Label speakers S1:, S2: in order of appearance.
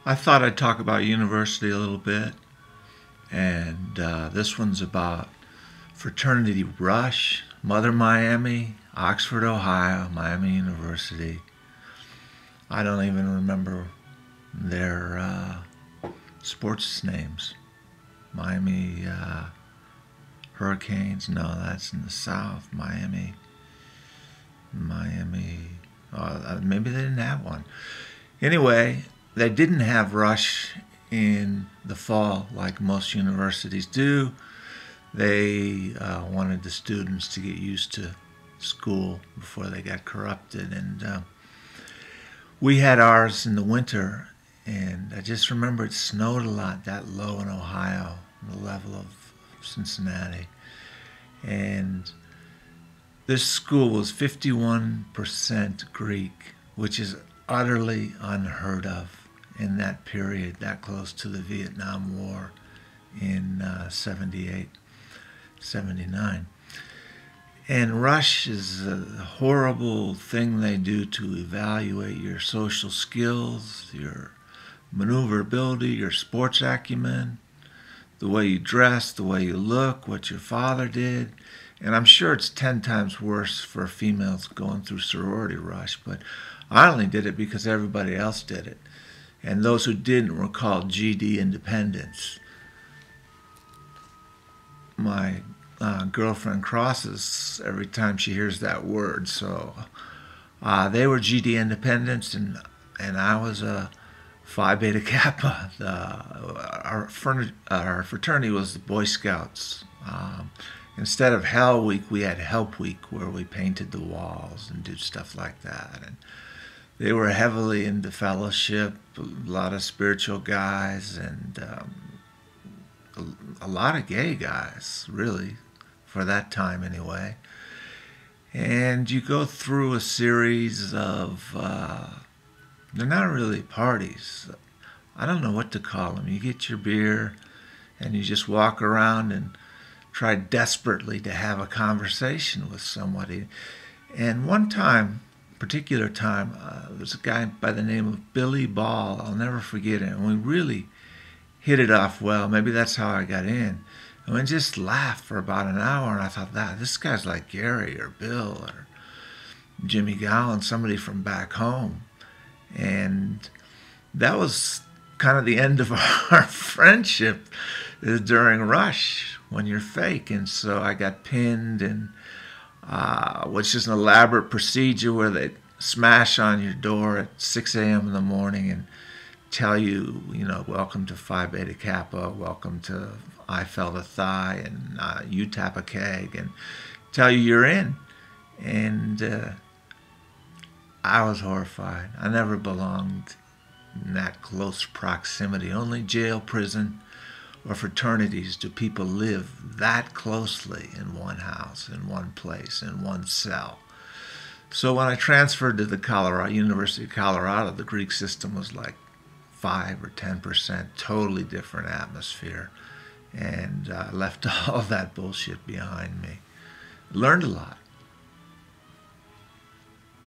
S1: I thought I'd talk about university a little bit, and this one's about fraternity Rush, Mother Miami, Oxford, Ohio, Miami University. I don't even remember their sports names. Miami Hurricanes, no, that's in the South. Miami, maybe they didn't have one. Anyway, they didn't have Rush in the fall like most universities do. They wanted the students to get used to school before they got corrupted, and we had ours in the winter, and I just remember it snowed a lot that low in Ohio, the level of Cincinnati, and this school was 51% Greek, which is utterly unheard of in that period, that close to the Vietnam War in 78, 79. And Rush is a horrible thing they do to evaluate your social skills, your maneuverability, your sports acumen, the way you dress, the way you look, what your father did. And I'm sure it's 10 times worse for females going through sorority Rush, but I only did it because everybody else did it. And those who didn't were called GD independents. My girlfriend crosses every time she hears that word. So they were GD independents, and I was a Phi Beta Kappa. Our fraternity was the Boy Scouts. Instead of Hell Week, we had Help Week, where we painted the walls and did stuff like that. And they were heavily into fellowship, a lot of spiritual guys, and a lot of gay guys, really, for that time anyway. And you go through a series of, they're not really parties. I don't know what to call them. You get your beer and you just walk around and try desperately to have a conversation with somebody. And one time, particular time, there was a guy by the name of Billy Ball. I'll never forget it. And we really hit it off well. Maybe that's how I got in. And we just laughed for about an hour, and I thought, this guy's like Gary or Bill or Jimmy Gowan, somebody from back home. And that was kind of the end of our friendship during Rush, when you're fake. And so I got pinned, and which is an elaborate procedure where they smash on your door at 6 a.m. in the morning and tell you, welcome to Phi Beta Kappa, welcome to I Felt a Thigh, and you tap a keg, and tell you you're in. And I was horrified. I never belonged in that close proximity. Only jail, prison, or fraternities do people live that closely in one house, in one place, in one cell. So when I transferred to the University of Colorado, the Greek system was like 5 or 10%, totally different atmosphere, and left all that bullshit behind me. Learned a lot.